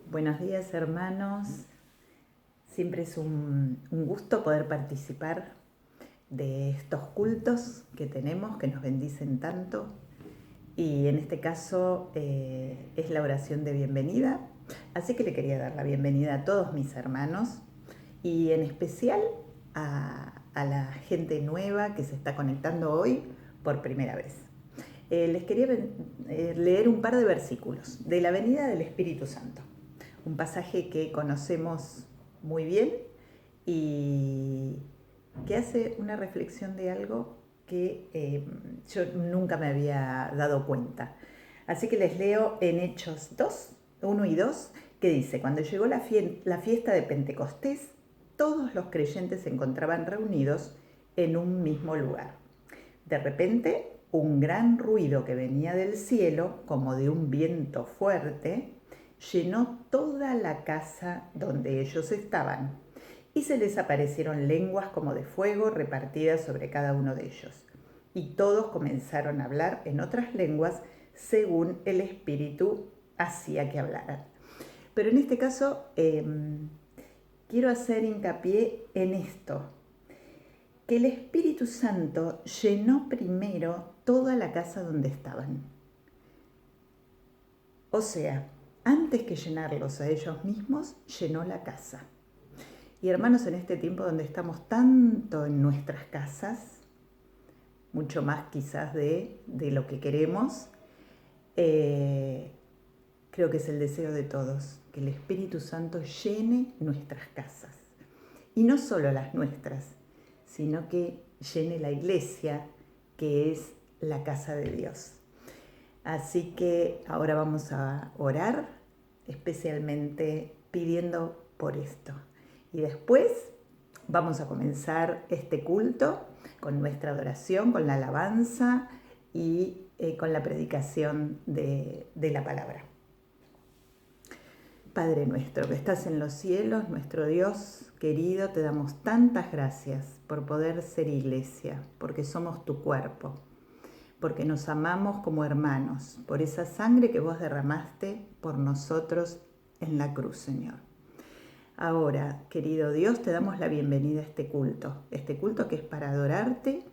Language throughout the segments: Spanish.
Buenos días, hermanos. Siempre es un gusto poder participar de estos cultos que tenemos, que nos bendicen tanto. Y en este caso es la oración de bienvenida. Así que le quería dar la bienvenida a todos mis hermanos y en especial a la gente nueva que se está conectando hoy por primera vez. Les quería leer un par de versículos de la venida del Espíritu Santo, un pasaje que conocemos muy bien y que hace una reflexión de algo que yo nunca me había dado cuenta. Así que les leo en Hechos 2, 1 y 2, que dice: cuando llegó la fiesta de Pentecostés, todos los creyentes se encontraban reunidos en un mismo lugar. De repente, un gran ruido que venía del cielo, como de un viento fuerte, llenó toda la casa donde ellos estaban, y se les aparecieron lenguas como de fuego repartidas sobre cada uno de ellos. Y todos comenzaron a hablar en otras lenguas según el Espíritu hacía que hablaran. Pero en este caso quiero hacer hincapié en esto, que el Espíritu Santo llenó primero toda la casa donde estaban. O sea, antes que llenarlos a ellos mismos, llenó la casa. Y hermanos, en este tiempo donde estamos tanto en nuestras casas, mucho más quizás de lo que queremos, creo que es el deseo de todos, que el Espíritu Santo llene nuestras casas. Y no solo las nuestras, sino que llene la iglesia, que es la casa de Dios. Así que ahora vamos a orar, especialmente pidiendo por esto. Y después vamos a comenzar este culto con nuestra adoración, con la alabanza y con la predicación de la palabra. Padre nuestro que estás en los cielos, nuestro Dios querido, te damos tantas gracias por poder ser iglesia, porque somos tu cuerpo, porque nos amamos como hermanos, por esa sangre que vos derramaste por nosotros en la cruz, Señor. Ahora, querido Dios, te damos la bienvenida a este culto que es para adorarte,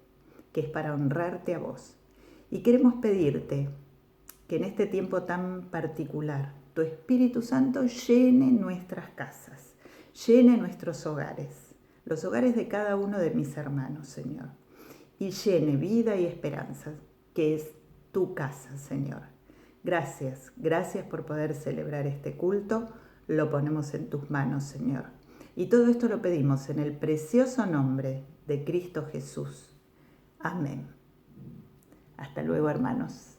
que es para honrarte a vos. Y queremos pedirte que en este tiempo tan particular, tu Espíritu Santo llene nuestras casas, llene nuestros hogares, los hogares de cada uno de mis hermanos, Señor, y llene vida y esperanza, que es tu casa, Señor. Gracias, gracias por poder celebrar este culto, lo ponemos en tus manos, Señor. Y todo esto lo pedimos en el precioso nombre de Cristo Jesús. Amén. Hasta luego, hermanos.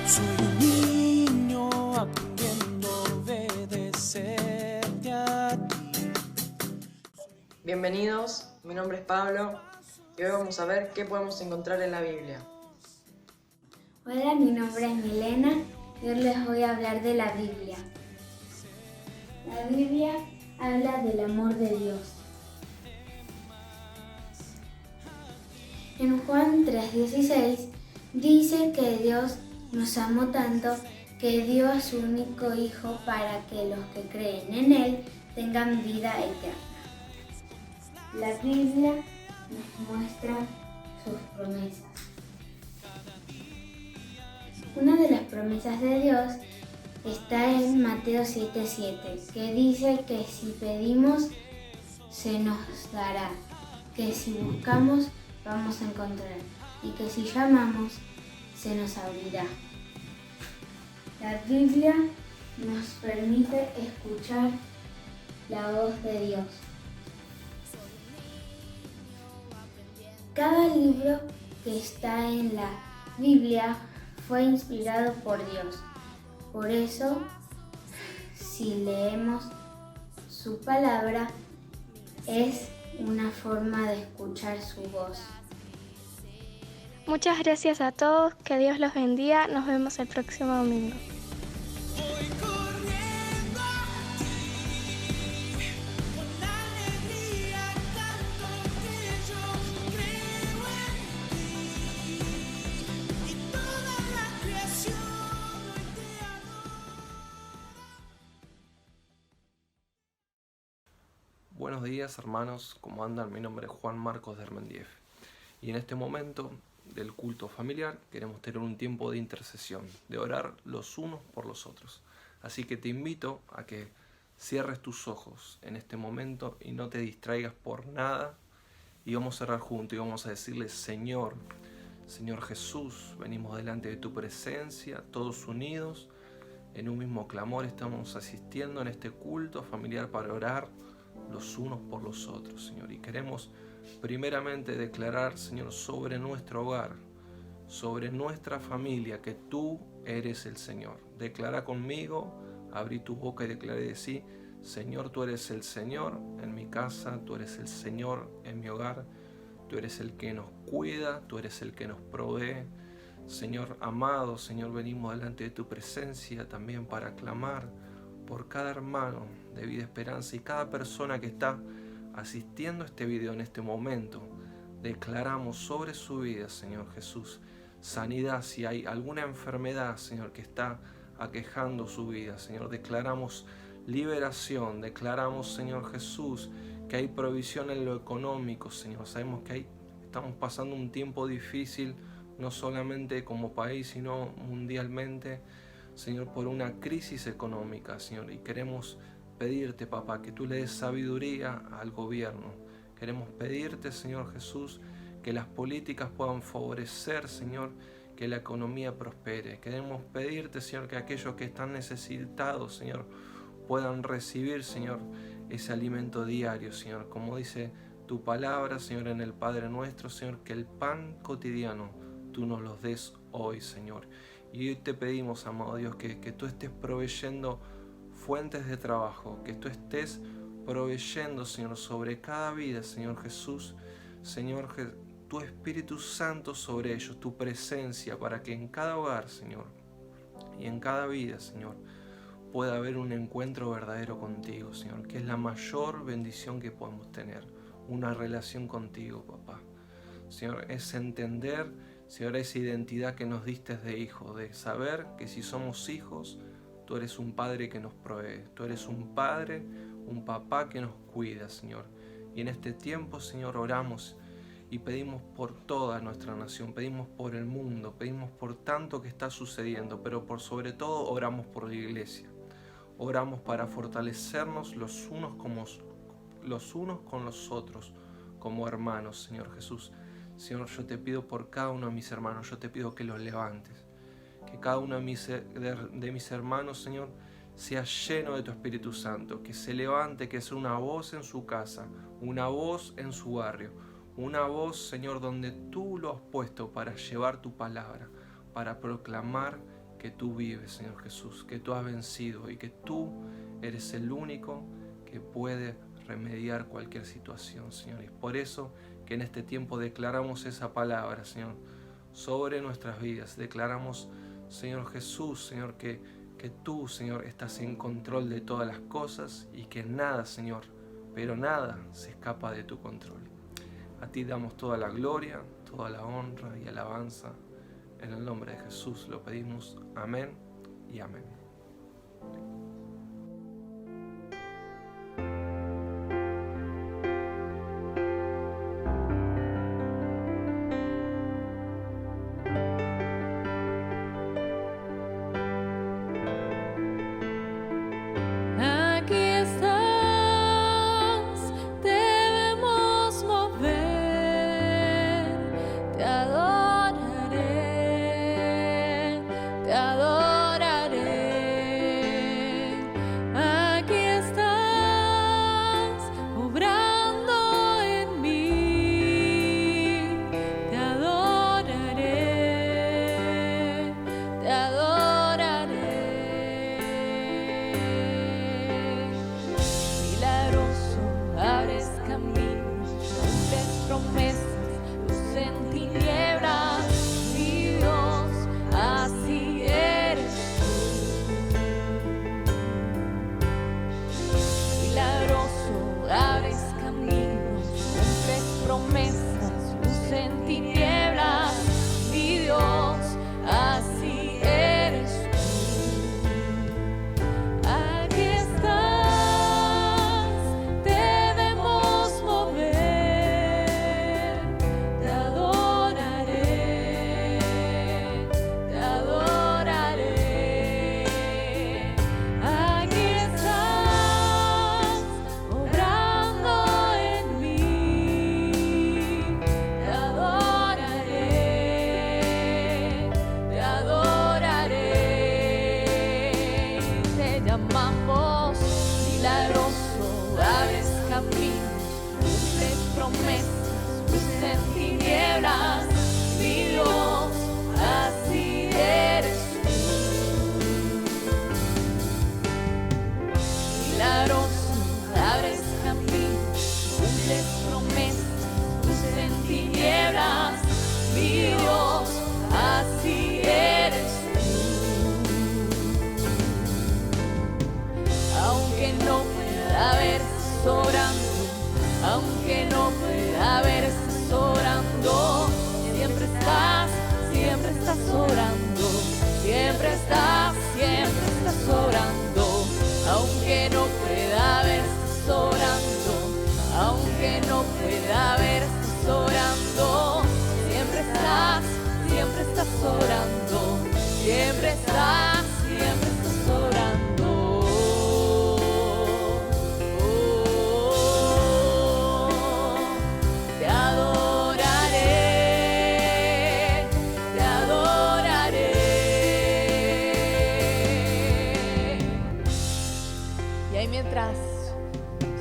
Soy un niño aprendiendo a obedecerte a ti. Bienvenidos, mi nombre es Pablo y hoy vamos a ver qué podemos encontrar en la Biblia. Hola, mi nombre es Milena y hoy les voy a hablar de la Biblia. La Biblia habla del amor de Dios. En Juan 3:16 dice que Dios nos amó tanto que dio a su único Hijo para que los que creen en Él tengan vida eterna. La Biblia nos muestra sus promesas. Una de las promesas de Dios está en Mateo 7:7, que dice que si pedimos, se nos dará, que si buscamos, vamos a encontrar, y que si llamamos, se nos abrirá. La Biblia nos permite escuchar la voz de Dios. Cada libro que está en la Biblia fue inspirado por Dios. Por eso, si leemos su palabra, es una forma de escuchar su voz. Muchas gracias a todos, que Dios los bendiga, nos vemos el próximo domingo. Voy corriendo a ti, con alegría canto que yo creo en ti, y toda la creación hoy te adora. Buenos días hermanos, ¿cómo andan? Mi nombre es Juan Marcos de Hermendief y en este momento del culto familiar queremos tener un tiempo de intercesión, de orar los unos por los otros. Así que te invito a que cierres tus ojos en este momento y no te distraigas por nada y vamos a cerrar juntos y vamos a decirle: Señor Jesús, venimos delante de tu presencia, todos unidos, en un mismo clamor estamos asistiendo en este culto familiar para orar los unos por los otros, Señor. Y queremos primeramente declarar, Señor, sobre nuestro hogar, sobre nuestra familia, que tú eres el Señor. Declara conmigo, abrí tu boca y declaré de sí: Señor, tú eres el Señor en mi casa, tú eres el Señor en mi hogar, tú eres el que nos cuida, tú eres el que nos provee. Señor amado, Señor, venimos delante de tu presencia también para clamar por cada hermano de Vida Esperanza y cada persona que está asistiendo a este video en este momento. Declaramos sobre su vida, Señor Jesús, sanidad. Si hay alguna enfermedad, Señor, que está aquejando su vida, Señor, declaramos liberación. Declaramos, Señor Jesús, que hay provisión en lo económico, Señor. Sabemos que estamos pasando un tiempo difícil, no solamente como país, sino mundialmente, Señor, por una crisis económica, Señor, y queremos pedirte, papá, que tú le des sabiduría al gobierno. Queremos pedirte, Señor Jesús, que las políticas puedan favorecer, Señor, que la economía prospere. Queremos pedirte, Señor, que aquellos que están necesitados, Señor, puedan recibir, Señor, ese alimento diario, Señor. Como dice tu palabra, Señor, en el Padre Nuestro, Señor, que el pan cotidiano tú nos los des hoy, Señor. Y hoy te pedimos, amado Dios, que tú estés proveyendo fuentes de trabajo, que tú estés proveyendo, Señor, sobre cada vida, Señor Jesús, Señor, tu Espíritu Santo sobre ellos, tu presencia, para que en cada hogar, Señor, y en cada vida, Señor, pueda haber un encuentro verdadero contigo, Señor, que es la mayor bendición que podemos tener, una relación contigo, papá. Señor, es entender, Señor, esa identidad que nos diste de hijo, de saber que si somos hijos, tú eres un padre que nos provee, tú eres un padre, un papá que nos cuida, Señor. Y en este tiempo, Señor, oramos y pedimos por toda nuestra nación, pedimos por el mundo, pedimos por tanto que está sucediendo, pero por sobre todo oramos por la iglesia. Oramos para fortalecernos los unos con los otros, como hermanos, Señor Jesús. Señor, yo te pido por cada uno de mis hermanos, yo te pido que los levantes, que cada uno de mis hermanos, Señor, sea lleno de tu Espíritu Santo, que se levante, que sea una voz en su casa, una voz en su barrio, una voz, Señor, donde tú lo has puesto para llevar tu palabra, para proclamar que tú vives, Señor Jesús, que tú has vencido y que tú eres el único que puede remediar cualquier situación, Señor. Y por eso que en este tiempo declaramos esa palabra, Señor, sobre nuestras vidas. Declaramos, Señor Jesús, Señor, que tú, Señor, estás en control de todas las cosas y que nada, Señor, pero nada se escapa de tu control. A ti damos toda la gloria, toda la honra y alabanza. En el nombre de Jesús lo pedimos. Amén y amén. Aquí estás, debemos mover, te adoraré, te adoraré. Aquí estás, obrando en mí, te adoraré, te adoraré. Milagroso, abres caminos, cumples promesas, luz en tinieblas, mi Dios, así eres tú. Milagroso, abres caminos, cumples promesas, luz en tinieblas, mi Dios, así eres tú. Aquí estás, debemos mover, te adoraré, te adoraré. Aquí estás, obrando en mí, te adoraré, te adoraré. Te llamamos milagroso, abres caminos, cumples promesas, luz en tinieblas, mi Dios, así eres tú. Milagroso, abres caminos, cumples promesas, luz en tinieblas, mi Dios, así eres tú. Aunque no pueda verse sobrando, aunque no pueda verse sobrando, siempre estás sobrando, siempre estás sobrando. Aunque no pueda verse sobrando, aunque no pueda verse sobrando, siempre estás sobrando, siempre estás sobrando. Te adoraré, te adoraré. Y ahí mientras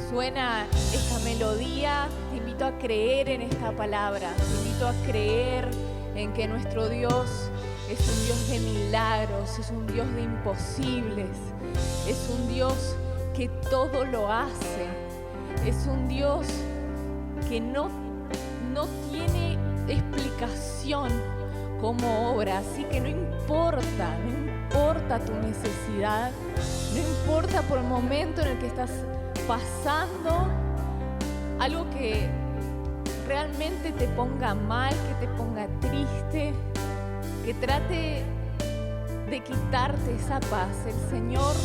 suena esta melodía, te invito a creer en esta palabra, te invito a creer en que nuestro Dios es un Dios de milagros, es un Dios de imposibles, es un Dios que todo lo hace, es un Dios que no tiene explicación cómo obra, así que no importa tu necesidad, no importa por el momento en el que estás pasando, algo que realmente te ponga mal, que te ponga triste, que trate de quitarte esa paz. El Señor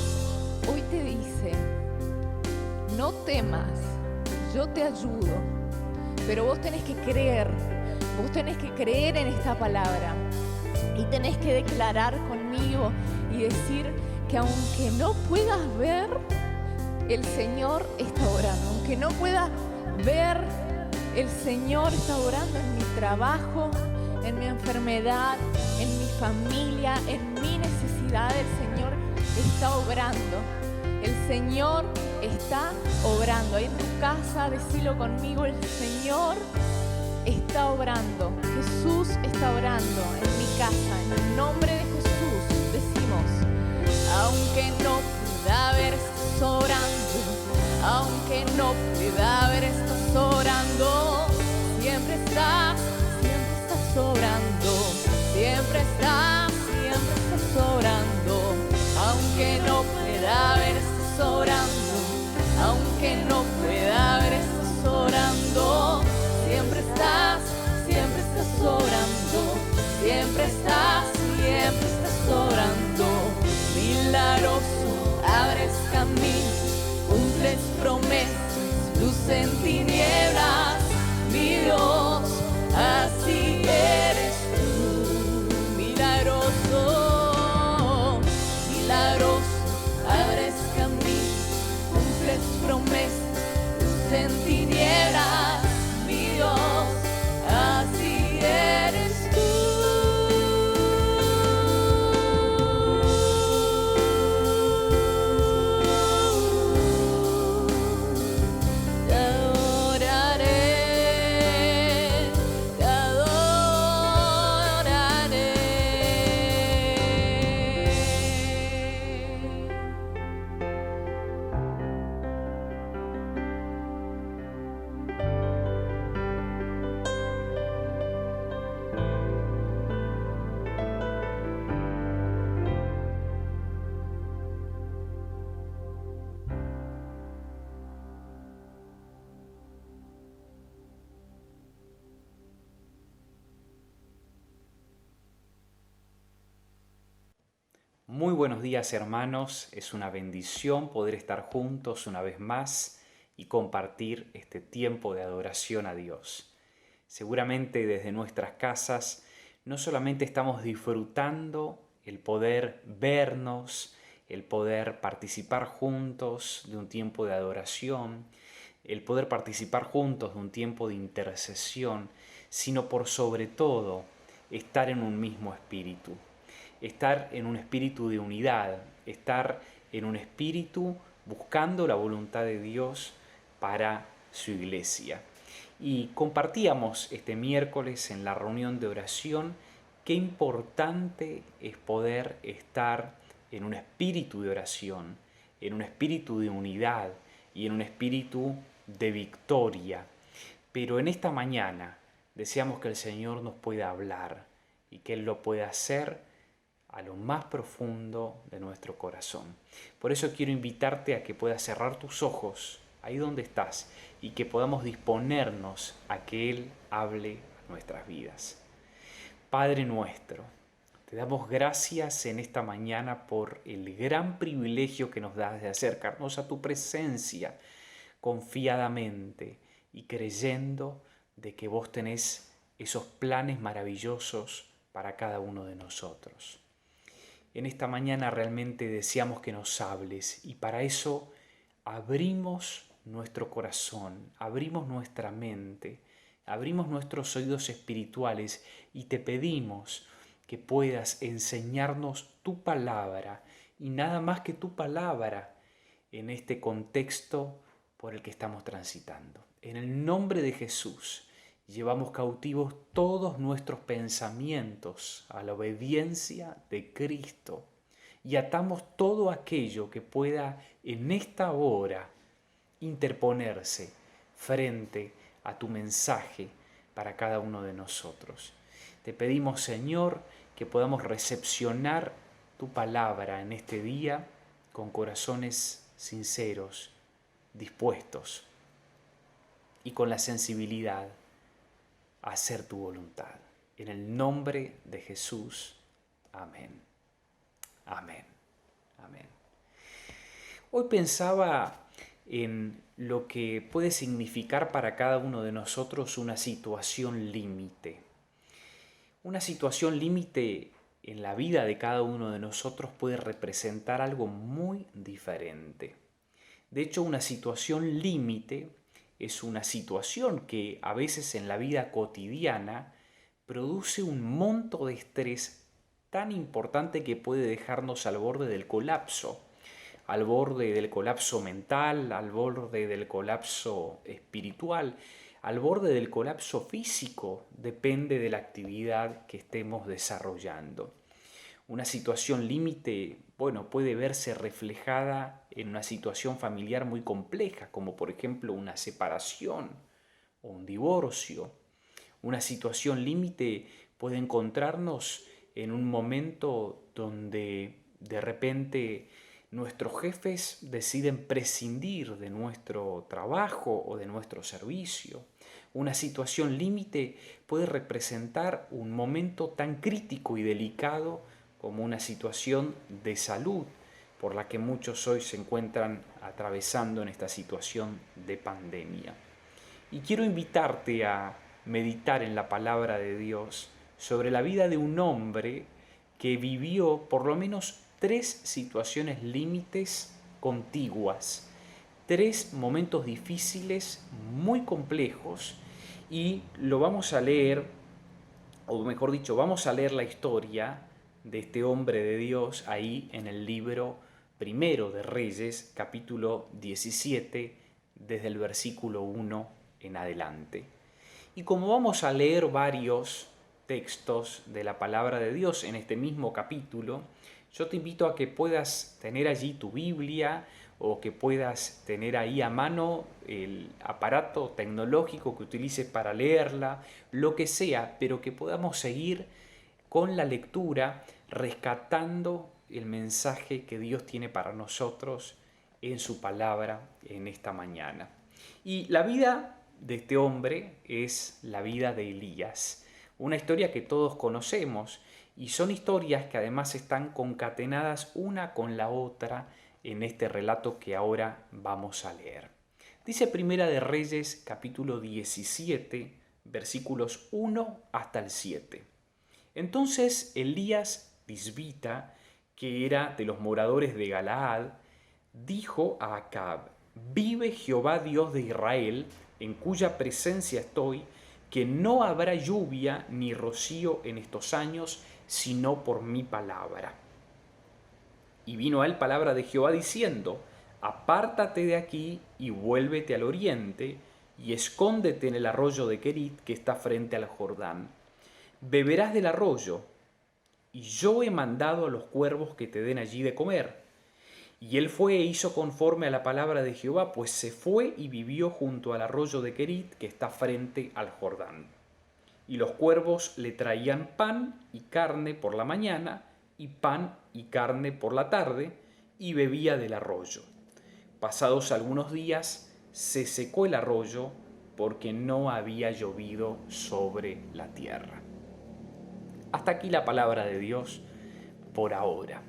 hoy te dice, no temas, yo te ayudo, pero vos tenés que creer en esta palabra y tenés que declarar conmigo y decir que aunque no puedas ver, el Señor está orando. Aunque no puedas ver, el Señor está orando en mi trabajo, en mi enfermedad, en mi familia, en mi necesidad. El Señor está obrando. El Señor está obrando. Ahí en tu casa, decilo conmigo, el Señor está obrando. Jesús está obrando en mi casa. En el nombre de Jesús. Jesús, decimos, aunque no pueda ver, estás orando, aunque no pueda ver, estás orando, siempre estás orando, siempre estás orando, aunque no pueda ver, estás orando, aunque no pueda ver, estás orando, siempre estás orando, siempre estás orando, milagroso, abres camino, cumples promesas, luz en tinieblas, mi Dios, así eres tú, milagroso, abres camino, cumples promesas, luz en tinieblas, mi Dios, así eres tú. Muy buenos días, hermanos. Es una bendición poder estar juntos una vez más y compartir este tiempo de adoración a Dios. Seguramente desde nuestras casas no solamente estamos disfrutando el poder vernos, el poder participar juntos de un tiempo de adoración, el poder participar juntos de un tiempo de intercesión, sino por sobre todo estar en un mismo espíritu. Estar en un espíritu de unidad, estar en un espíritu buscando la voluntad de Dios para su iglesia. Y compartíamos este miércoles en la reunión de oración qué importante es poder estar en un espíritu de oración, en un espíritu de unidad y en un espíritu de victoria. Pero en esta mañana deseamos que el Señor nos pueda hablar y que Él lo pueda hacer a lo más profundo de nuestro corazón. Por eso quiero invitarte a que puedas cerrar tus ojos ahí donde estás y que podamos disponernos a que Él hable a nuestras vidas. Padre nuestro, te damos gracias en esta mañana por el gran privilegio que nos das de acercarnos a tu presencia confiadamente y creyendo de que vos tenés esos planes maravillosos para cada uno de nosotros. En esta mañana realmente deseamos que nos hables y para eso abrimos nuestro corazón, abrimos nuestra mente, abrimos nuestros oídos espirituales y te pedimos que puedas enseñarnos tu palabra y nada más que tu palabra en este contexto por el que estamos transitando. En el nombre de Jesús llevamos cautivos todos nuestros pensamientos a la obediencia de Cristo y atamos todo aquello que pueda en esta hora interponerse frente a tu mensaje para cada uno de nosotros. Te pedimos, Señor, que podamos recepcionar tu palabra en este día con corazones sinceros, dispuestos y con la sensibilidad a hacer tu voluntad. En el nombre de Jesús. Amén. Amén. Amén. Hoy pensaba en lo que puede significar para cada uno de nosotros una situación límite. Una situación límite en la vida de cada uno de nosotros puede representar algo muy diferente. De hecho, una situación límite es una situación que a veces en la vida cotidiana produce un monto de estrés tan importante que puede dejarnos al borde del colapso mental, al borde del colapso espiritual, al borde del colapso físico, depende de la actividad que estemos desarrollando. Una situación límite, bueno, puede verse reflejada en una situación familiar muy compleja, como por ejemplo una separación o un divorcio. Una situación límite puede encontrarnos en un momento donde de repente nuestros jefes deciden prescindir de nuestro trabajo o de nuestro servicio. Una situación límite puede representar un momento tan crítico y delicado como una situación de salud por la que muchos hoy se encuentran atravesando en esta situación de pandemia. Y quiero invitarte a meditar en la palabra de Dios sobre la vida de un hombre que vivió por lo menos 3 situaciones límites contiguas, 3 momentos difíciles muy complejos, y lo vamos a leer, o mejor dicho, vamos a leer la historia de este hombre de Dios ahí en el libro primero de Reyes, capítulo 17, desde el versículo 1 en adelante. Y como vamos a leer varios textos de la palabra de Dios en este mismo capítulo, yo te invito a que puedas tener allí tu Biblia o que puedas tener ahí a mano el aparato tecnológico que utilices para leerla, lo que sea, pero que podamos seguir con la lectura rescatando el mensaje que Dios tiene para nosotros en su palabra en esta mañana. Y la vida de este hombre es la vida de Elías, una historia que todos conocemos, y son historias que además están concatenadas una con la otra en este relato que ahora vamos a leer. Dice Primera de Reyes, capítulo 17, versículos 1 hasta el 7. Entonces Elías Tisbita, que era de los moradores de Galaad, dijo a Acab: vive Jehová Dios de Israel, en cuya presencia estoy, que no habrá lluvia ni rocío en estos años, sino por mi palabra. Y vino a él palabra de Jehová diciendo: apártate de aquí y vuélvete al oriente, y escóndete en el arroyo de Querit, que está frente al Jordán. Beberás del arroyo, y yo he mandado a los cuervos que te den allí de comer. Y él fue e hizo conforme a la palabra de Jehová, pues se fue y vivió junto al arroyo de Querit, que está frente al Jordán. Y los cuervos le traían pan y carne por la mañana, y pan y carne por la tarde, y bebía del arroyo. Pasados algunos días se secó el arroyo, porque no había llovido sobre la tierra. Hasta aquí la palabra de Dios por ahora.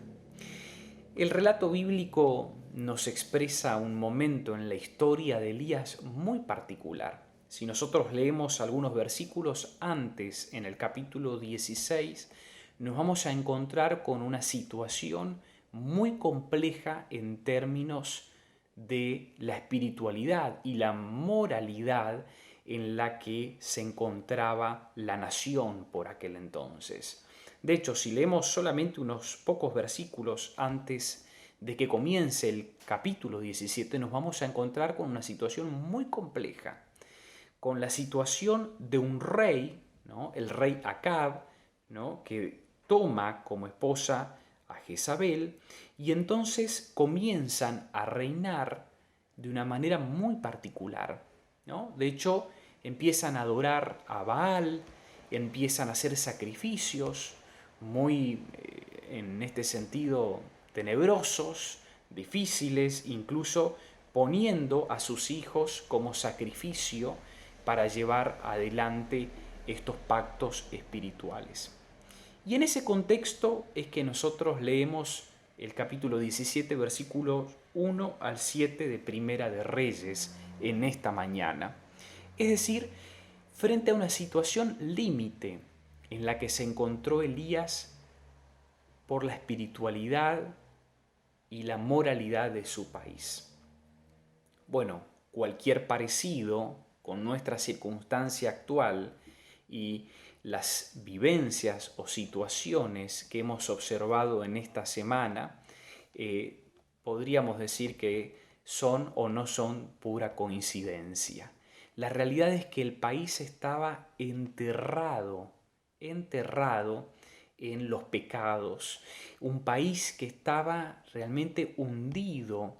El relato bíblico nos expresa un momento en la historia de Elías muy particular. Si nosotros leemos algunos versículos antes, en el capítulo 16, nos vamos a encontrar con una situación muy compleja en términos de la espiritualidad y la moralidad en la que se encontraba la nación por aquel entonces. De hecho, si leemos solamente unos pocos versículos antes de que comience el capítulo 17, nos vamos a encontrar con una situación muy compleja, con la situación de un rey, ¿no? El rey Acab, ¿no? Que toma como esposa a Jezabel, y entonces comienzan a reinar de una manera muy particular, ¿no? De hecho, empiezan a adorar a Baal, empiezan a hacer sacrificios muy, en este sentido, tenebrosos, difíciles, incluso poniendo a sus hijos como sacrificio para llevar adelante estos pactos espirituales. Y en ese contexto es que nosotros leemos el capítulo 17, versículos 1 al 7 de Primera de Reyes en esta mañana. Es decir, frente a una situación límite en la que se encontró Elías por la espiritualidad y la moralidad de su país. Bueno, cualquier parecido con nuestra circunstancia actual y las vivencias o situaciones que hemos observado en esta semana, podríamos decir que son o no son pura coincidencia. La realidad es que el país estaba enterrado en los pecados, un país que estaba realmente hundido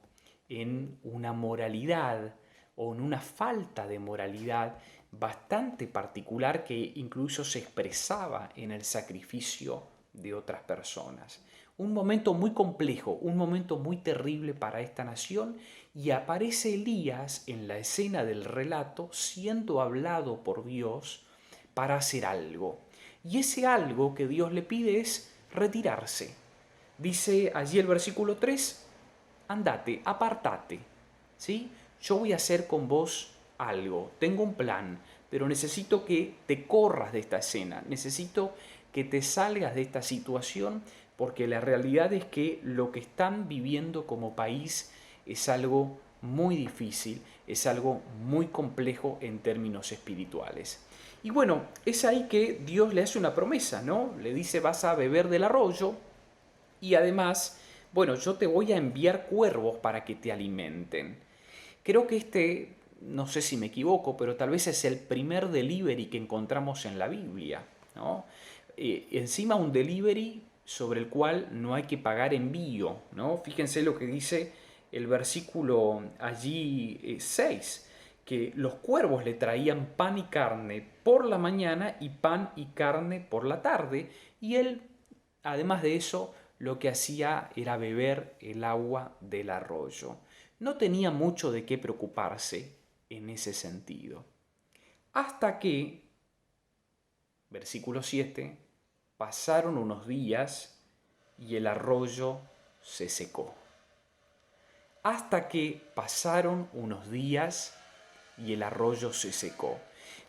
en una moralidad o en una falta de moralidad bastante particular que incluso se expresaba en el sacrificio de otras personas. Un momento muy complejo, un momento muy terrible para esta nación, y aparece Elías en la escena del relato siendo hablado por Dios para hacer algo. Y ese algo que Dios le pide es retirarse. Dice allí el versículo 3, andate, apartate, ¿sí? Yo voy a hacer con vos algo, tengo un plan, pero necesito que te corras de esta escena, necesito que te salgas de esta situación, porque la realidad es que lo que están viviendo como país es algo muy difícil, es algo muy complejo en términos espirituales. Y bueno, es ahí que Dios le hace una promesa, ¿no? Le dice, vas a beber del arroyo y además, bueno, yo te voy a enviar cuervos para que te alimenten. Creo que no sé si me equivoco, pero tal vez es el primer delivery que encontramos en la Biblia, ¿no? Encima un delivery sobre el cual no hay que pagar envío, ¿no? Fíjense lo que dice el versículo allí 6, que los cuervos le traían pan y carne por la mañana y pan y carne por la tarde, y él, además de eso, lo que hacía era beber el agua del arroyo. No tenía mucho de qué preocuparse en ese sentido. Hasta que, versículo 7, pasaron unos días y el arroyo se secó. Hasta que pasaron unos días y el arroyo se secó.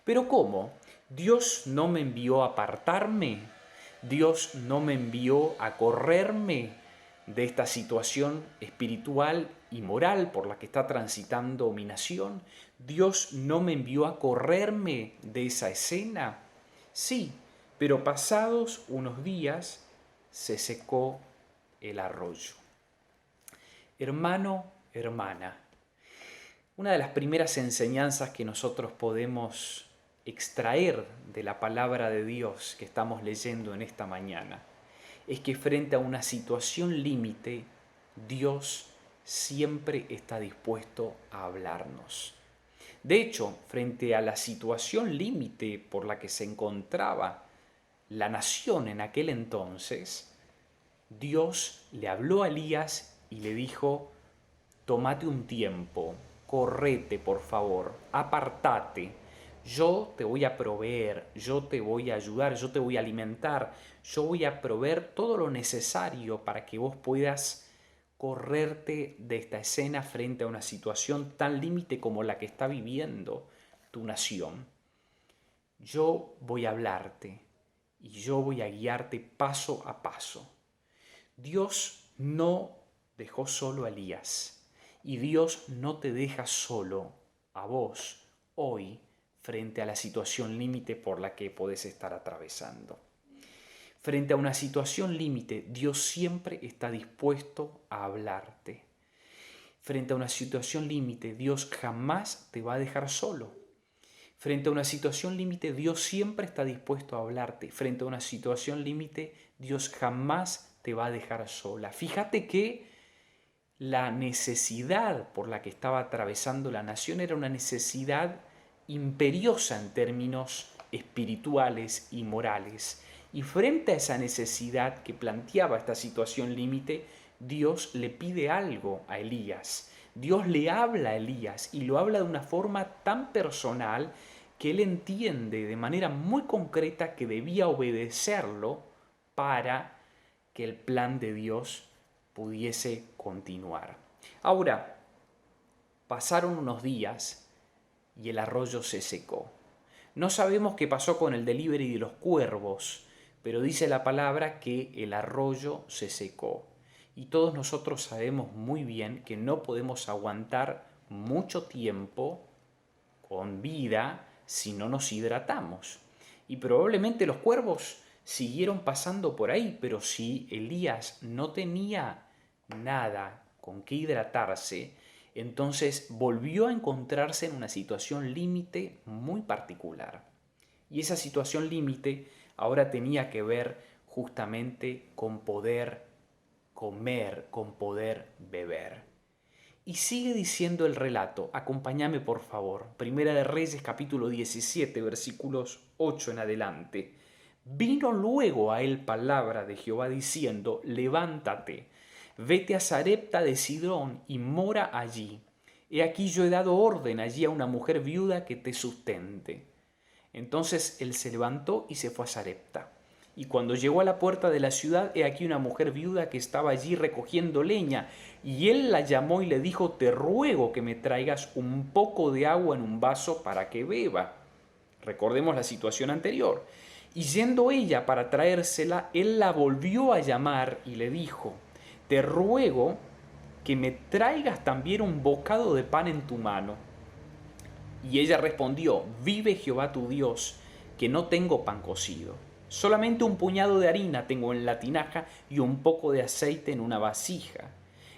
¿Pero cómo? ¿Dios no me envió a apartarme? ¿Dios no me envió a correrme de esta situación espiritual y moral por la que está transitando mi nación? ¿Dios no me envió a correrme de esa escena? Sí, pero pasados unos días se secó el arroyo. Hermano, hermana, una de las primeras enseñanzas que nosotros podemos extraer de la palabra de Dios que estamos leyendo en esta mañana es que frente a una situación límite, Dios siempre está dispuesto a hablarnos. De hecho, frente a la situación límite por la que se encontraba la nación en aquel entonces, Dios le habló a Elías y le dijo, tómate un tiempo, correte por favor, apartate, yo te voy a proveer, yo te voy a ayudar, yo te voy a alimentar, yo voy a proveer todo lo necesario para que vos puedas correrte de esta escena frente a una situación tan límite como la que está viviendo tu nación. Yo voy a hablarte y yo voy a guiarte paso a paso. Dios no dejó solo a Elías y Dios no te deja solo a vos hoy frente a la situación límite por la que podés estar atravesando. Frente a una situación límite, Dios siempre está dispuesto a hablarte. Frente a una situación límite, Dios jamás te va a dejar solo. Frente a una situación límite, Dios siempre está dispuesto a hablarte. Frente a una situación límite, Dios jamás te va a dejar sola. Fíjate que la necesidad por la que estaba atravesando la nación era una necesidad imperiosa en términos espirituales y morales. Y frente a esa necesidad que planteaba esta situación límite, Dios le pide algo a Elías. Dios le habla a Elías y lo habla de una forma tan personal que él entiende de manera muy concreta que debía obedecerlo para que el plan de Dios pudiese continuar. Ahora, pasaron unos días y el arroyo se secó. No sabemos qué pasó con el delivery de los cuervos, pero dice la palabra que el arroyo se secó. Y todos nosotros sabemos muy bien que no podemos aguantar mucho tiempo con vida si no nos hidratamos. Y probablemente los cuervos siguieron pasando por ahí, pero si Elías no tenía nada con qué hidratarse, entonces volvió a encontrarse en una situación límite muy particular. Y esa situación límite ahora tenía que ver justamente con poder comer, con poder beber. Y sigue diciendo el relato, acompáñame por favor, Primera de Reyes capítulo 17, versículos 8 en adelante. Vino luego a él palabra de Jehová diciendo, levántate, vete a Sarepta de Sidón y mora allí. He aquí yo he dado orden allí a una mujer viuda que te sustente. Entonces él se levantó y se fue a Sarepta. Y cuando llegó a la puerta de la ciudad, he aquí una mujer viuda que estaba allí recogiendo leña. Y él la llamó y le dijo, te ruego que me traigas un poco de agua en un vaso para que beba. Recordemos la situación anterior. Y yendo ella para traérsela, él la volvió a llamar y le dijo, te ruego que me traigas también un bocado de pan en tu mano. Y ella respondió, vive Jehová tu Dios, que no tengo pan cocido. Solamente un puñado de harina tengo en la tinaja y un poco de aceite en una vasija.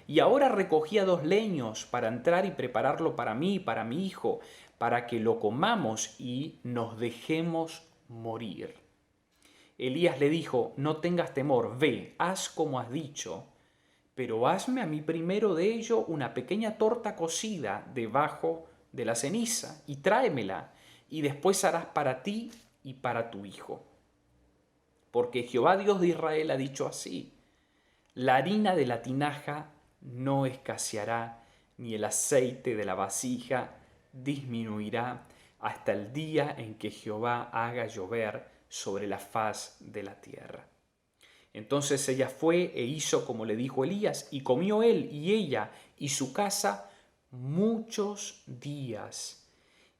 Y ahora recogía 2 leños para entrar y prepararlo para mí y para mi hijo, para que lo comamos y nos dejemos morir. Elías le dijo, no tengas temor, ve, haz como has dicho, pero hazme a mí primero de ello una pequeña torta cocida debajo de la ceniza y tráemela, y después harás para ti y para tu hijo. Porque Jehová Dios de Israel ha dicho así, la harina de la tinaja no escaseará, ni el aceite de la vasija disminuirá hasta el día en que Jehová haga llover sobre la faz de la tierra. Entonces ella fue e hizo como le dijo Elías, y comió él y ella y su casa muchos días.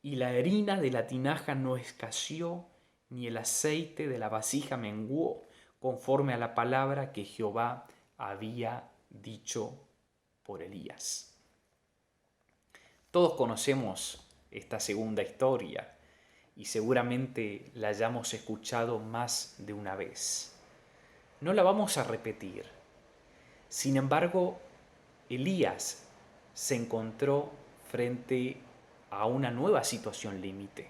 Y la harina de la tinaja no escaseó, ni el aceite de la vasija menguó, conforme a la palabra que Jehová había dicho por Elías. Todos conocemos esta segunda historia y seguramente la hayamos escuchado más de una vez. No la vamos a repetir. Sin embargo, Elías se encontró frente a una nueva situación límite.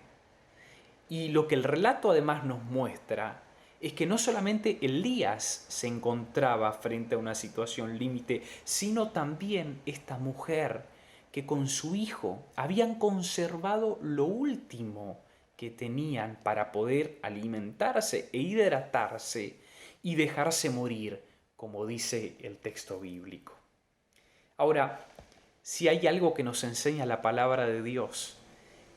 Y lo que el relato además nos muestra es que no solamente Elías se encontraba frente a una situación límite, sino también esta mujer que con su hijo habían conservado lo último que tenían para poder alimentarse e hidratarse y dejarse morir, como dice el texto bíblico. Ahora, si hay algo que nos enseña la palabra de Dios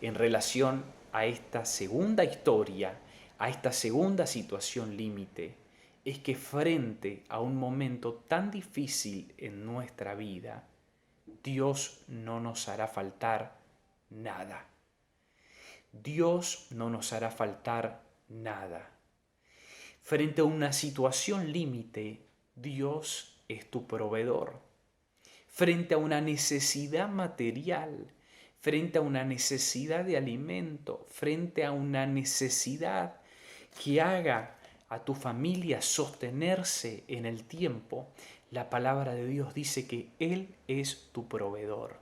en relación a esta segunda historia, a esta segunda situación límite, es que frente a un momento tan difícil en nuestra vida, Dios no nos hará faltar nada. Dios no nos hará faltar nada. Frente a una situación límite, Dios es tu proveedor. Frente a una necesidad material, frente a una necesidad de alimento, frente a una necesidad que haga a tu familia sostenerse en el tiempo, la palabra de Dios dice que Él es tu proveedor.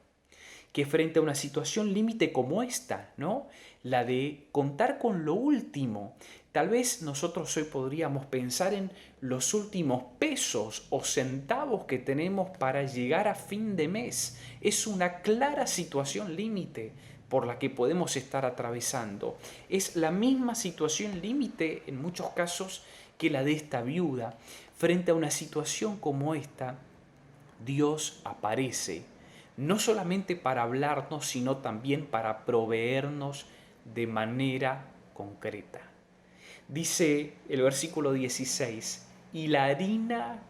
Que frente a una situación límite como esta, ¿no? La de contar con lo último. Tal vez nosotros hoy podríamos pensar en los últimos pesos o centavos que tenemos para llegar a fin de mes. Es una clara situación límite por la que podemos estar atravesando. Es la misma situación límite en muchos casos que la de esta viuda. Frente a una situación como esta, Dios aparece, no solamente para hablarnos, sino también para proveernos de manera concreta. Dice el versículo 16, y la harina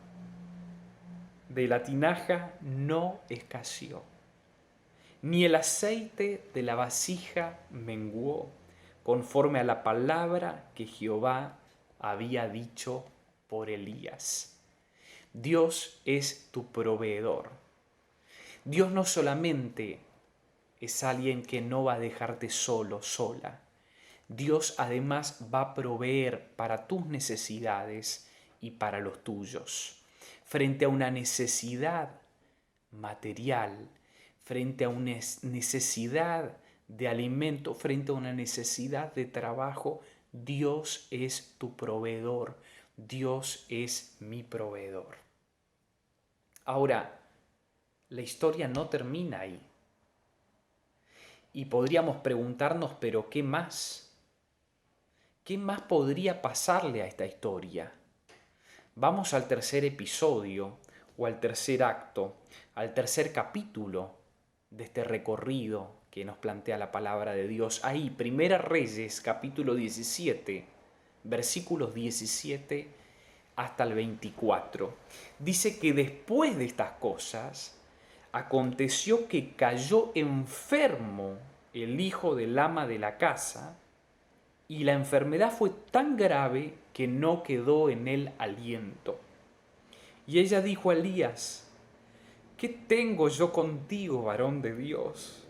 de la tinaja no escaseó, ni el aceite de la vasija menguó, conforme a la palabra que Jehová había dicho por Elías. Dios es tu proveedor. Dios no solamente es alguien que no va a dejarte solo, sola. Dios además va a proveer para tus necesidades y para los tuyos. Frente a una necesidad material, frente a una necesidad de alimento, frente a una necesidad de trabajo, Dios es tu proveedor. Dios es mi proveedor. Ahora, la historia no termina ahí. Y podríamos preguntarnos, ¿pero qué más? ¿Qué más podría pasarle a esta historia? Vamos al tercer episodio o al tercer acto, al tercer capítulo de este recorrido que nos plantea la palabra de Dios. Ahí, Primera Reyes, capítulo 17, versículos 17 hasta el 24. Dice que después de estas cosas, aconteció que cayó enfermo el hijo del ama de la casa, y la enfermedad fue tan grave que no quedó en él aliento. Y ella dijo a Elías: ¿qué tengo yo contigo, varón de Dios?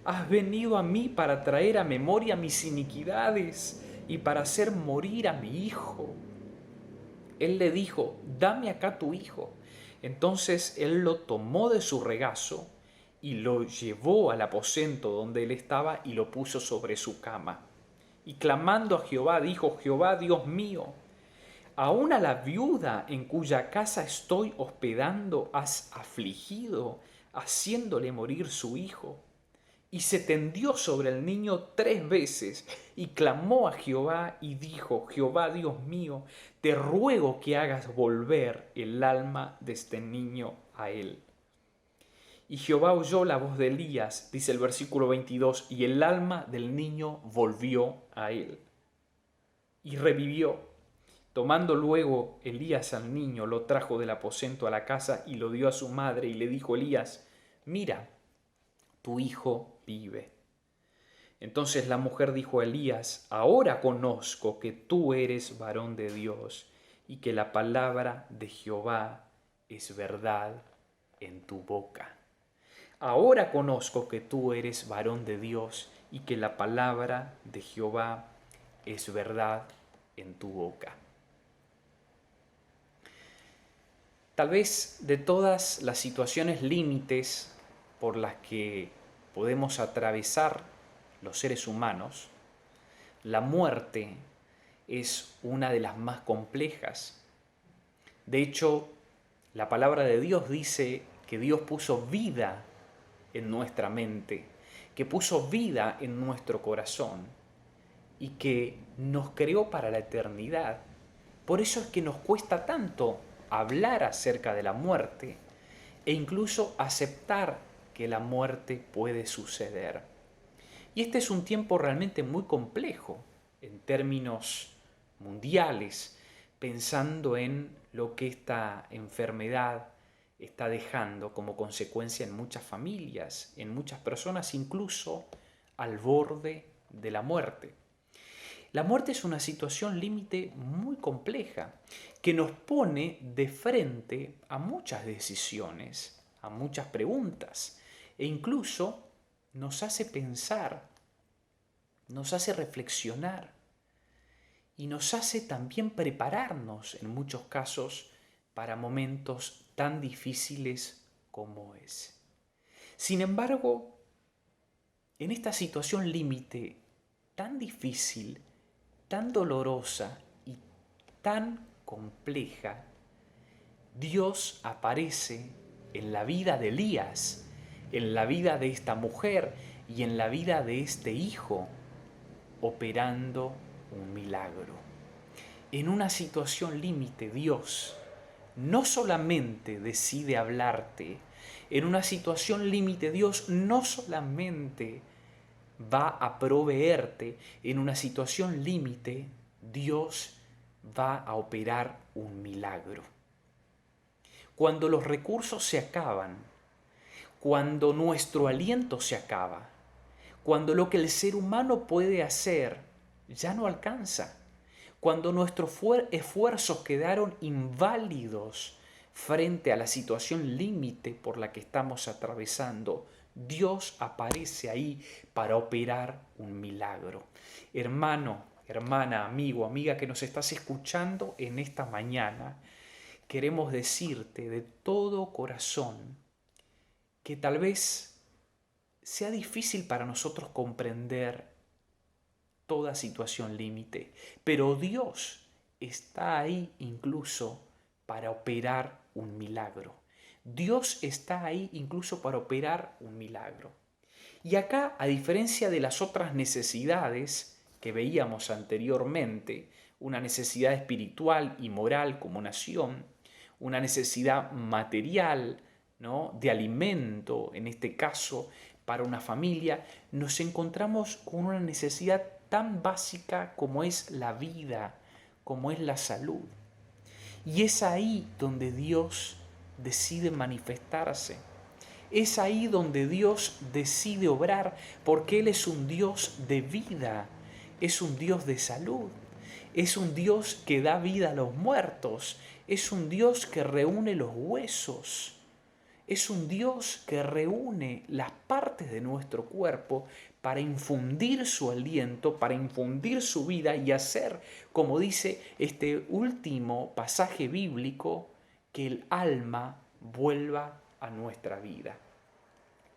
Has venido a mí para traer a memoria mis iniquidades y para hacer morir a mi hijo. Él le dijo: dame acá tu hijo. Entonces él lo tomó de su regazo y lo llevó al aposento donde él estaba y lo puso sobre su cama. Y clamando a Jehová, dijo: Jehová, Dios mío, aún a la viuda en cuya casa estoy hospedando has afligido, haciéndole morir su hijo. Y se tendió sobre el niño 3 veces y clamó a Jehová y dijo: Jehová, Dios mío, te ruego que hagas volver el alma de este niño a él. Y Jehová oyó la voz de Elías, dice el versículo 22, y el alma del niño volvió a él. Y revivió. Tomando luego Elías al niño, lo trajo del aposento a la casa y lo dio a su madre, y le dijo Elías: mira, tu hijo vive. Entonces la mujer dijo a Elías: ahora conozco que tú eres varón de Dios y que la palabra de Jehová es verdad en tu boca. Ahora conozco que tú eres varón de Dios y que la palabra de Jehová es verdad en tu boca. Tal vez de todas las situaciones límites por las que podemos atravesar los seres humanos, la muerte es una de las más complejas. De hecho, la palabra de Dios dice que Dios puso vida en nuestra mente, que puso vida en nuestro corazón y que nos creó para la eternidad. Por eso es que nos cuesta tanto hablar acerca de la muerte e incluso aceptar que la muerte puede suceder. Y este es un tiempo realmente muy complejo en términos mundiales, pensando en lo que esta enfermedad está dejando como consecuencia en muchas familias, en muchas personas, incluso al borde de la muerte. La muerte es una situación límite muy compleja que nos pone de frente a muchas decisiones, a muchas preguntas e incluso nos hace pensar, nos hace reflexionar y nos hace también prepararnos en muchos casos para momentos tan difíciles como ese. Sin embargo, en esta situación límite tan difícil, tan dolorosa y tan compleja, Dios aparece en la vida de Elías, en la vida de esta mujer y en la vida de este hijo, operando un milagro. En una situación límite, Dios no solamente decide hablarte, en una situación límite Dios no solamente va a proveerte, en una situación límite Dios va a operar un milagro. Cuando los recursos se acaban, cuando nuestro aliento se acaba, cuando lo que el ser humano puede hacer ya no alcanza, cuando nuestros esfuerzos quedaron inválidos frente a la situación límite por la que estamos atravesando, Dios aparece ahí para operar un milagro. Hermano, hermana, amigo, amiga que nos estás escuchando en esta mañana, queremos decirte de todo corazón que tal vez sea difícil para nosotros comprender toda situación límite, pero Dios está ahí incluso para operar un milagro. Dios está ahí incluso para operar un milagro. Y acá, a diferencia de las otras necesidades que veíamos anteriormente, una necesidad espiritual y moral como nación, una necesidad material, ¿no?, de alimento, en este caso, para una familia, nos encontramos con una necesidad tan básica como es la vida, como es la salud. Y es ahí donde Dios decide manifestarse. Es ahí donde Dios decide obrar, porque Él es un Dios de vida, es un Dios de salud, es un Dios que da vida a los muertos, es un Dios que reúne los huesos, es un Dios que reúne las partes de nuestro cuerpo para infundir su aliento, para infundir su vida y hacer, como dice este último pasaje bíblico, que el alma vuelva a nuestra vida.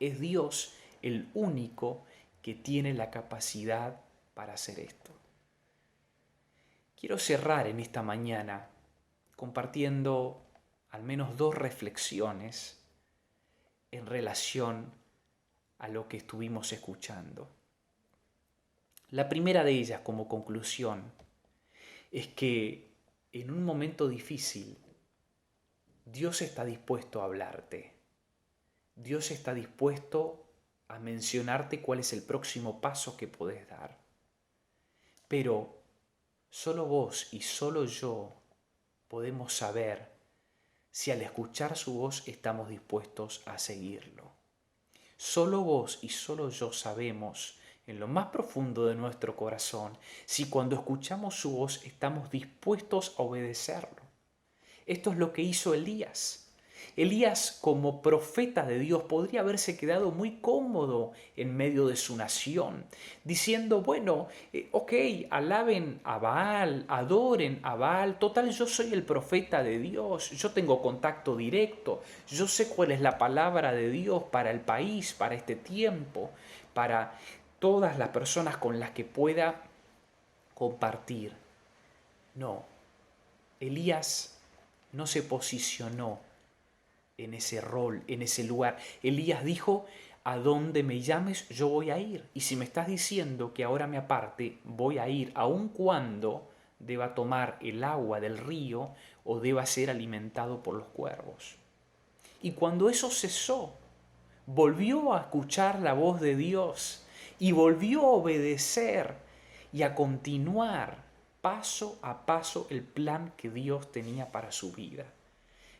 Es Dios el único que tiene la capacidad para hacer esto. Quiero cerrar en esta mañana compartiendo al menos 2 reflexiones en relación a lo que estuvimos escuchando. La primera de ellas, como conclusión, es que en un momento difícil Dios está dispuesto a hablarte. Dios está dispuesto a mencionarte cuál es el próximo paso que podés dar. Pero solo vos y solo yo podemos saber si al escuchar su voz estamos dispuestos a seguirlo. Solo vos y solo yo sabemos en lo más profundo de nuestro corazón si cuando escuchamos su voz estamos dispuestos a obedecerlo. Esto es lo que hizo Elías. Elías, como profeta de Dios, podría haberse quedado muy cómodo en medio de su nación, diciendo, bueno, alaben a Baal, adoren a Baal, total, yo soy el profeta de Dios, yo tengo contacto directo, yo sé cuál es la palabra de Dios para el país, para este tiempo, para todas las personas con las que pueda compartir. No, Elías no se posicionó en ese rol, en ese lugar. Elías dijo, a donde me llames yo voy a ir. Y si me estás diciendo que ahora me aparte, voy a ir, aun cuando deba tomar el agua del río o deba ser alimentado por los cuervos. Y cuando eso cesó, volvió a escuchar la voz de Dios y volvió a obedecer y a continuar paso a paso el plan que Dios tenía para su vida.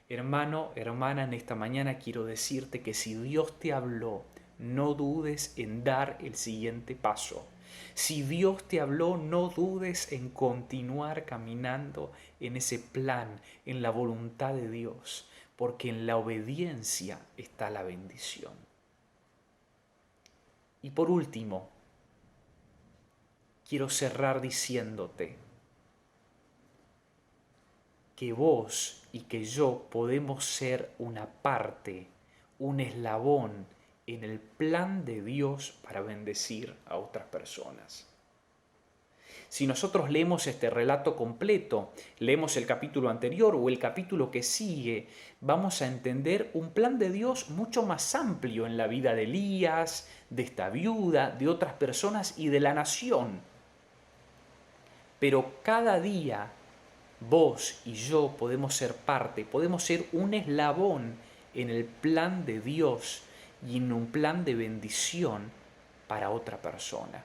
Hermano, hermana, en esta mañana quiero decirte que si Dios te habló, no dudes en dar el siguiente paso. Si Dios te habló, no dudes en continuar caminando en ese plan, en la voluntad de Dios, porque en la obediencia está la bendición. Y por último, quiero cerrar diciéndote que vos y que yo podemos ser una parte, un eslabón en el plan de Dios para bendecir a otras personas. Si nosotros leemos este relato completo, leemos el capítulo anterior o el capítulo que sigue, vamos a entender un plan de Dios mucho más amplio en la vida de Elías, de esta viuda, de otras personas y de la nación. Pero cada día vos y yo podemos ser parte, podemos ser un eslabón en el plan de Dios y en un plan de bendición para otra persona.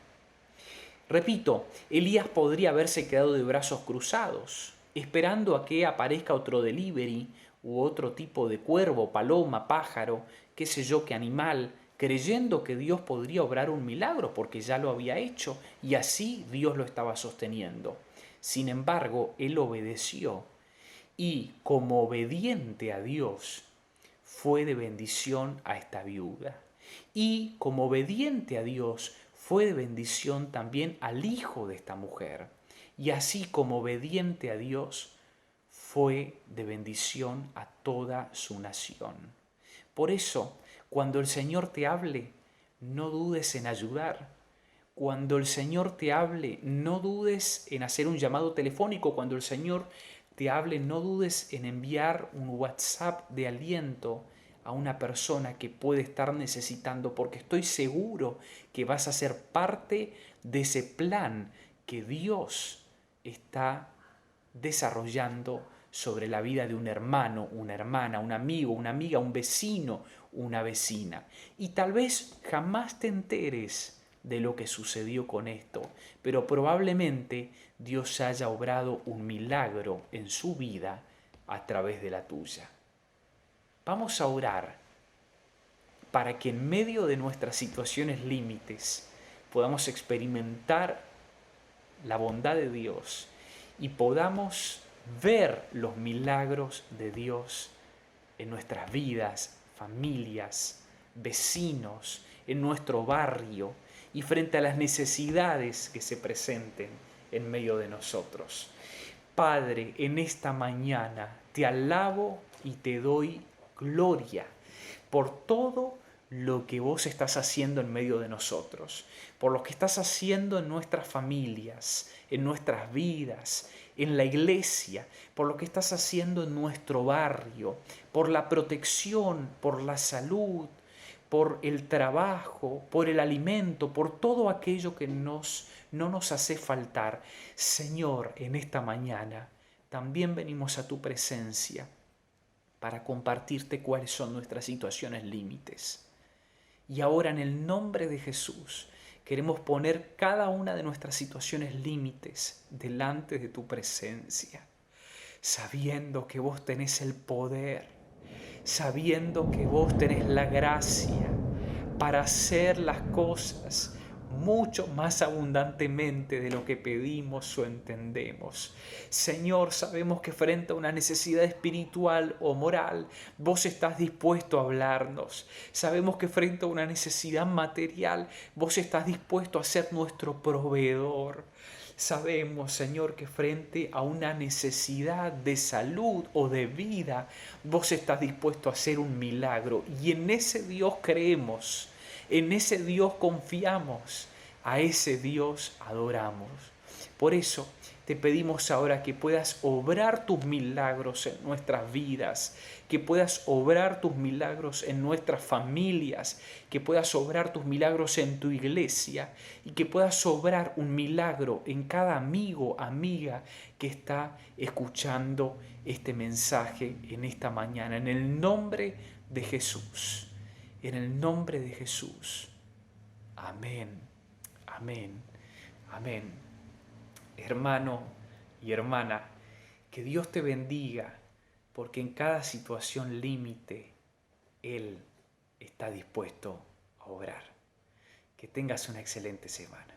Repito, Elías podría haberse quedado de brazos cruzados, esperando a que aparezca otro delivery u otro tipo de cuervo, paloma, pájaro, qué sé yo, qué animal, creyendo que Dios podría obrar un milagro porque ya lo había hecho y así Dios lo estaba sosteniendo. Sin embargo, él obedeció y como obediente a Dios fue de bendición a esta viuda. Y como obediente a Dios fue de bendición también al hijo de esta mujer. Y así como obediente a Dios fue de bendición a toda su nación. Por eso, cuando el Señor te hable, no dudes en ayudar. Cuando el Señor te hable, no dudes en hacer un llamado telefónico. Cuando el Señor te hable, no dudes en enviar un WhatsApp de aliento a una persona que puede estar necesitando, porque estoy seguro que vas a ser parte de ese plan que Dios está desarrollando sobre la vida de un hermano, una hermana, un amigo, una amiga, un vecino, una vecina. Y tal vez jamás te enteres de lo que sucedió con esto, pero probablemente Dios haya obrado un milagro en su vida a través de la tuya. Vamos a orar para que en medio de nuestras situaciones límites podamos experimentar la bondad de Dios y podamos ver los milagros de Dios en nuestras vidas, familias, vecinos, en nuestro barrio y frente a las necesidades que se presenten en medio de nosotros. Padre, en esta mañana te alabo y te doy gloria por todo lo que vos estás haciendo en medio de nosotros, por lo que estás haciendo en nuestras familias, en nuestras vidas, en la iglesia, por lo que estás haciendo en nuestro barrio, por la protección, por la salud, por el trabajo, por el alimento, por todo aquello que no nos hace faltar. Señor, en esta mañana también venimos a tu presencia para compartirte cuáles son nuestras situaciones límites. Y ahora en el nombre de Jesús queremos poner cada una de nuestras situaciones límites delante de tu presencia, sabiendo que vos tenés el poder, sabiendo que vos tenés la gracia para hacer las cosas mucho más abundantemente de lo que pedimos o entendemos. Señor, sabemos que frente a una necesidad espiritual o moral, vos estás dispuesto a hablarnos. Sabemos que frente a una necesidad material, vos estás dispuesto a ser nuestro proveedor. Sabemos, Señor, que frente a una necesidad de salud o de vida, vos estás dispuesto a hacer un milagro. Y en ese Dios creemos, en ese Dios confiamos, a ese Dios adoramos. Por eso te pedimos ahora que puedas obrar tus milagros en nuestras vidas, que puedas obrar tus milagros en nuestras familias, que puedas obrar tus milagros en tu iglesia y que puedas obrar un milagro en cada amigo, amiga que está escuchando este mensaje en esta mañana. En el nombre de Jesús, en el nombre de Jesús. Amén, amén, amén. Hermano y hermana, que Dios te bendiga, porque en cada situación límite, Él está dispuesto a obrar. Que tengas una excelente semana.